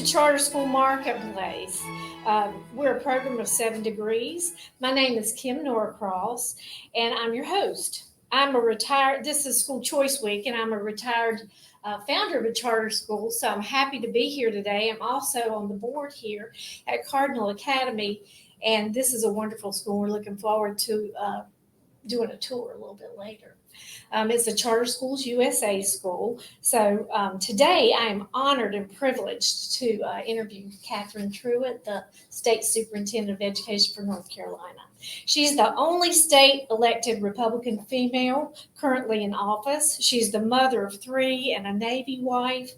to Charter School Marketplace. We're a program of 7 degrees. My name is Kim Norcross, and I'm your host. This is School Choice Week, and I'm a retired founder of a charter school, so I'm happy to be here today. I'm also on the board here at Cardinal Academy, and this is a wonderful school. We're looking forward to doing a tour a little bit later. It's a Charter Schools USA school. So today I am honored and privileged to interview Catherine Truitt, the State Superintendent of Education for North Carolina. She's the only state elected Republican female currently in office. She's the mother of 3 and a Navy wife.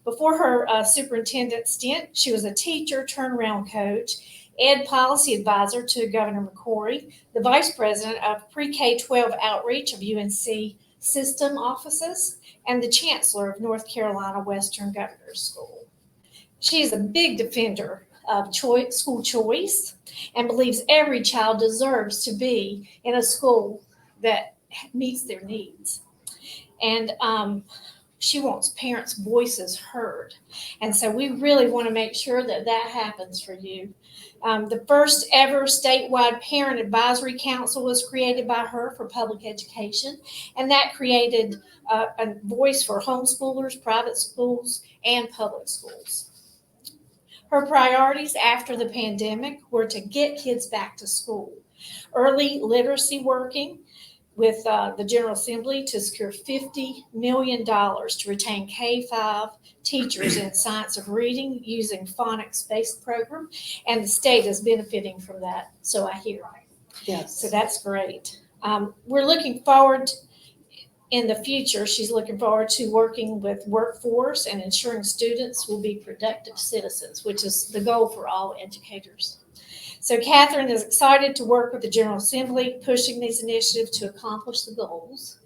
Before her superintendent stint, she was a teacher, turnaround coach, ed policy advisor to Governor McCrory, the vice president of pre-K-12 outreach of UNC system offices, and the chancellor of North Carolina Western Governors School. She is a big defender of school choice and believes every child deserves to be in a school that meets their needs. And she wants parents' voices heard. And so we really want to make sure that that happens for you. The first ever statewide parent advisory council was created by her for public education, and that created a voice for homeschoolers, private schools, and public schools. Her priorities after the pandemic were to get kids back to school, early literacy working with the General Assembly to secure $50 million to retain K-5 teachers in science of reading using phonics-based program, and the state is benefiting from that, so I hear. Yes. So that's great. We're looking forward in the future, she's looking forward to working with workforce and ensuring students will be productive citizens, which is the goal for all educators. So Catherine is excited to work with the General Assembly, pushing these initiatives to accomplish the goals.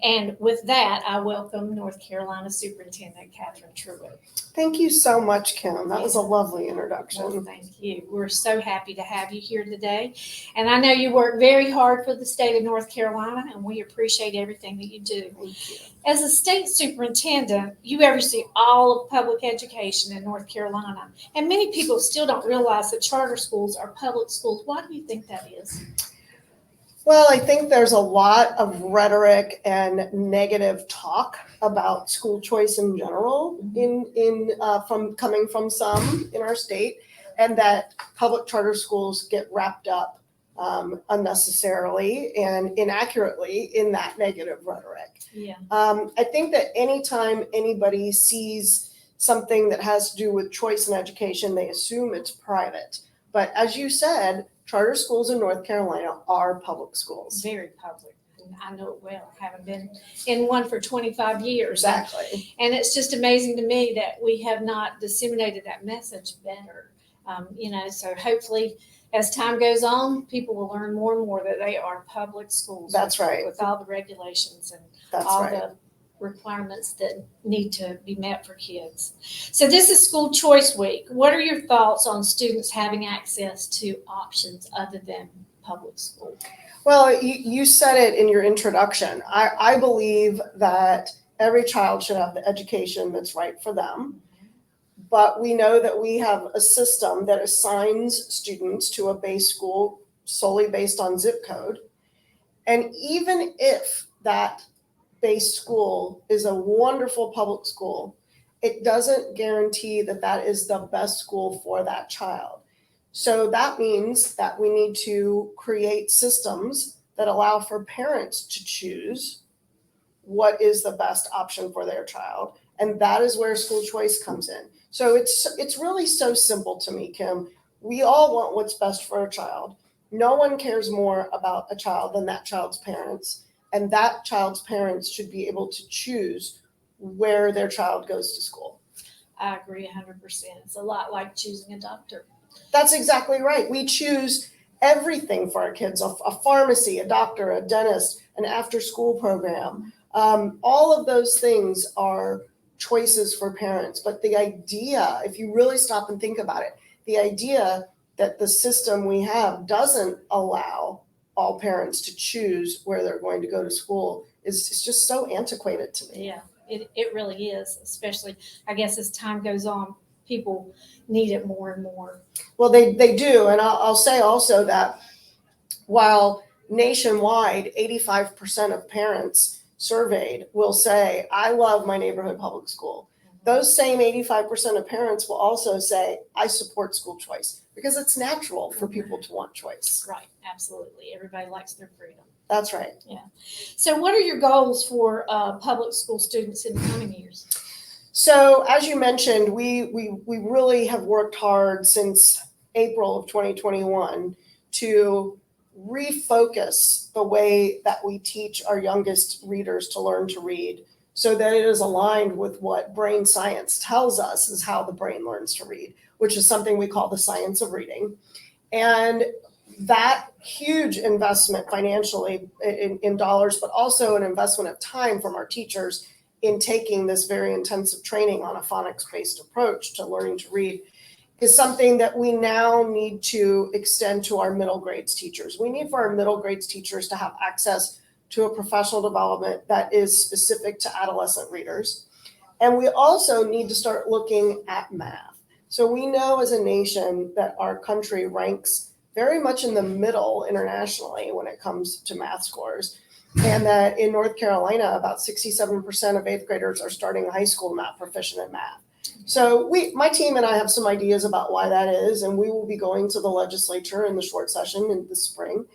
And with that, I welcome North Carolina Superintendent Catherine Truitt. Thank you so much, Kim. That was a lovely introduction. Well, thank you. We're so happy to have you here today. And I know you work very hard for the state of North Carolina, and we appreciate everything that you do. Thank you. As a state superintendent, you oversee all of public education in North Carolina. And many people still don't realize that charter schools are public schools. Why do you think that is? Well, I think there's a lot of rhetoric and negative talk about school choice in general coming from some in our state, and that public charter schools get wrapped up unnecessarily and inaccurately in that negative rhetoric. Yeah. I think that anytime anybody sees something that has to do with choice in education, they assume it's private. But as you said, charter schools in North Carolina are public schools. Very public. And I know it well. I haven't been in one for 25 years. Exactly. And it's just amazing to me that we have not disseminated that message better. So hopefully as time goes on, people will learn more and more that they are public schools. That's right. With all the regulations and That's all right. the requirements that need to be met for kids. So this is School Choice Week. What are your thoughts on students having access to options other than public school? Well, you said it in your introduction. I believe that every child should have the education that's right for them. But we know that we have a system that assigns students to a base school solely based on zip code. And even if that base school is a wonderful public school, it doesn't guarantee that that is the best school for that child. So that means that we need to create systems that allow for parents to choose what is the best option for their child. And that is where school choice comes in. So it's really so simple to me, Kim. We all want what's best for a child. No one cares more about a child than that child's parents. And that child's parents should be able to choose where their child goes to school. I agree 100%. It's a lot like choosing a doctor. That's exactly right. We choose everything for our kids, a pharmacy, a doctor, a dentist, an after-school program. All of those things are choices for parents. But the idea, if you really stop and think about it, the idea that the system we have doesn't allow all parents to choose where they're going to go to school is just so antiquated to me. Yeah, it really is, especially, I guess, as time goes on, people need it more and more. Well, they do. And I'll say also that while nationwide, 85% of parents surveyed will say, I love my neighborhood public school. Those same 85% of parents will also say, I support school choice, because it's natural for people to want choice. Right, absolutely. Everybody likes their freedom. That's right. So what are your goals for public school students in the coming years? So as you mentioned, we really have worked hard since April of 2021 to refocus the way that we teach our youngest readers to learn to read, so that it is aligned with what brain science tells us is how the brain learns to read, which is something we call the science of reading. And that huge investment financially in dollars, but also an investment of time from our teachers in taking this very intensive training on a phonics-based approach to learning to read, is something that we now need to extend to our middle grades teachers. We need for our middle grades teachers to have access to a professional development that is specific to adolescent readers. And we also need to start looking at math. So we know as a nation that our country ranks very much in the middle internationally when it comes to math scores. And that in North Carolina, about 67% of eighth graders are starting high school not proficient in math. So my team and I have some ideas about why that is, and we will be going to the legislature in the short session in the spring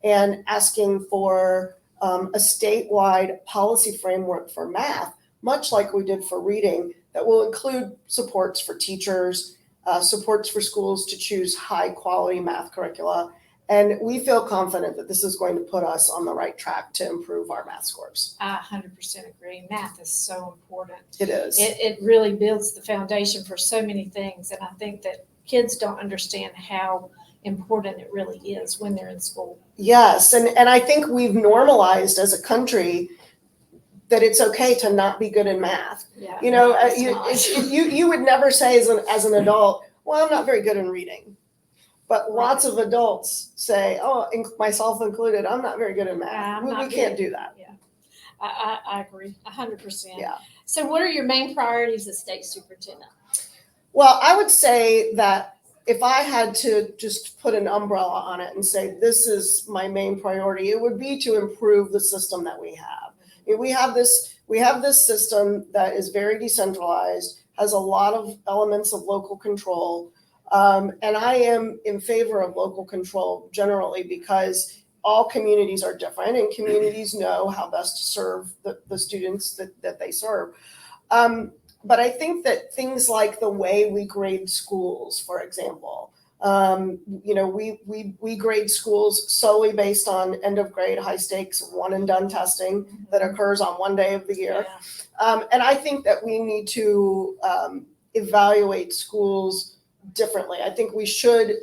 and asking for a statewide policy framework for math, much like we did for reading, that will include supports for teachers, supports for schools to choose high quality math curricula. And we feel confident that this is going to put us on the right track to improve our math scores. I 100% agree. Math is so important. It is. It really builds the foundation for so many things. And I think that kids don't understand how important it really is when they're in school. Yes. And I think we've normalized as a country that it's okay to not be good in math. Yeah, You know, it's not. you would never say as an adult, well, I'm not very good in reading. But lots of adults say, oh, myself included, I'm not very good at math. We can't do that. Yeah, I agree 100%. Yeah. So what are your main priorities as state superintendent? Well, I would say that if I had to just put an umbrella on it and say, this is my main priority, it would be to improve the system that we have. We have this system that is very decentralized, has a lot of elements of local control. And I am in favor of local control generally, because all communities are different and communities know how best to serve the students that they serve. But I think that things like the way we grade schools, for example, we grade schools solely based on end of grade, high stakes, one and done testing that occurs on one day of the year. Yeah. And I think that we need to evaluate schools differently. I think we should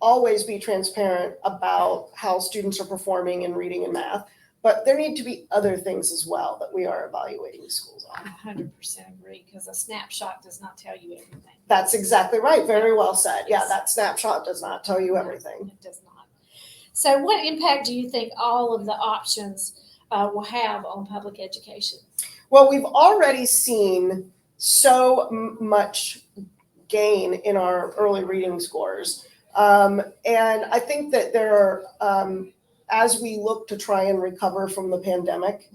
always be transparent about how students are performing in reading and math, but there need to be other things as well that we are evaluating schools on. I 100% agree, because a snapshot does not tell you everything. That's exactly right. Very well said. Yeah, that snapshot does not tell you everything. It does not. So what impact do you think all of the options will have on public education? Well, we've already seen so much gain in our early reading scores. And I think that there are, as we look to try and recover from the pandemic,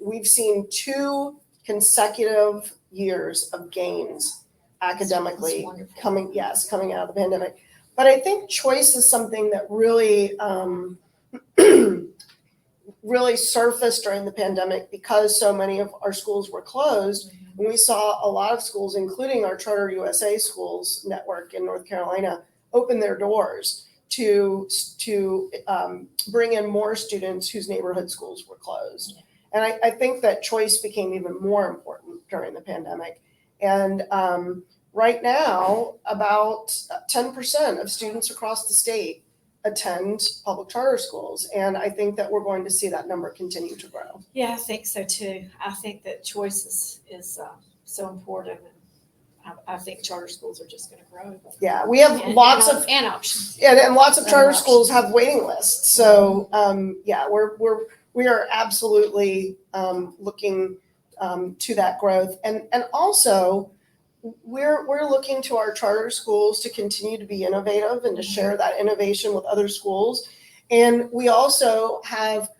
we've seen 2 consecutive years of gains academically coming out of the pandemic. But I think choice is something that really, really surfaced during the pandemic, because so many of our schools were closed. And we saw a lot of schools, including our Charter USA schools network in North Carolina, open their doors to bring in more students whose neighborhood schools were closed. And I think that choice became even more important during the pandemic. And right now, about 10% of students across the state attend public charter schools. And I think that we're going to see that number continue to grow. Yeah, I think so too. I think that choice is so important. I think charter schools are just going to grow. Yeah, we have lots of options. Yeah, and lots of charter schools have waiting lists. So we are absolutely looking to that growth. And also, we're looking to our charter schools to continue to be innovative and to share that innovation with other schools. And we also have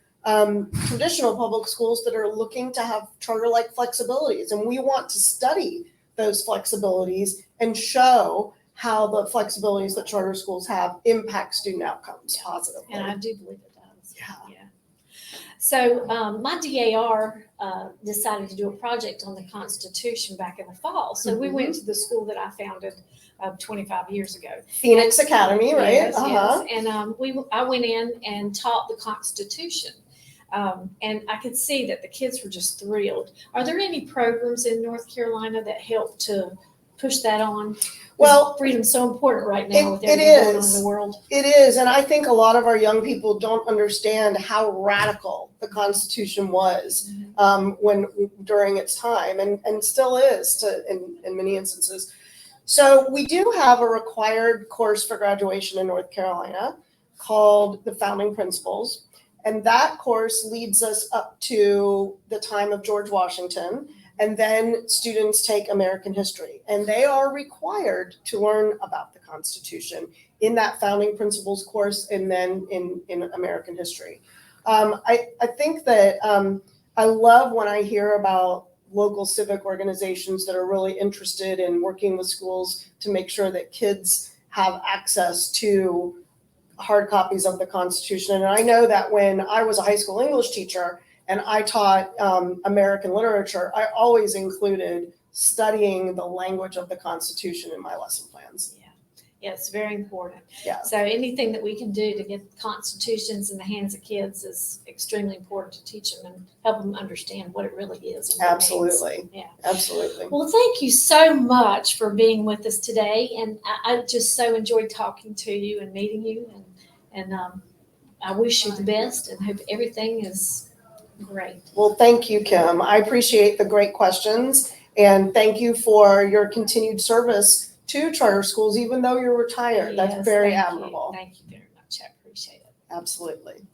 traditional public schools that are looking to have charter-like flexibilities, and we want to study those flexibilities and show how the flexibilities that charter schools have impact student outcomes positively. And I do believe it does. Yeah. So my DAR decided to do a project on the Constitution back in the fall. So we went to the school that I founded 25 years ago. Phoenix Academy, right? Yes, yes. And I went in and taught the Constitution. And I could see that the kids were just thrilled. Are there any programs in North Carolina that help to push that on? Well, freedom's so important right now with it everything going on is. in the world. It is, and I think a lot of our young people don't understand how radical the Constitution was when during its time, and still is in many instances. So we do have a required course for graduation in North Carolina called the Founding Principles, and that course leads us up to the time of George Washington. And then students take American history, and they are required to learn about the Constitution in that Founding Principles course and then in American history. I think that I love when I hear about local civic organizations that are really interested in working with schools to make sure that kids have access to hard copies of the Constitution. And I know that when I was a high school English teacher, and I taught American literature, I always included studying the language of the Constitution in my lesson plans. Yeah, it's very important. Yeah. So anything that we can do to get constitutions in the hands of kids is extremely important to teach them and help them understand what it really is. And what Absolutely. it means. Yeah. Absolutely. Well, thank you so much for being with us today. And I just so enjoyed talking to you and meeting you. And I wish you the best and hope everything is great. Well, thank you, Kim. I appreciate the great questions, and thank you for your continued service to charter schools, even though you're retired. That's very admirable. Thank you very much. I appreciate it. Absolutely.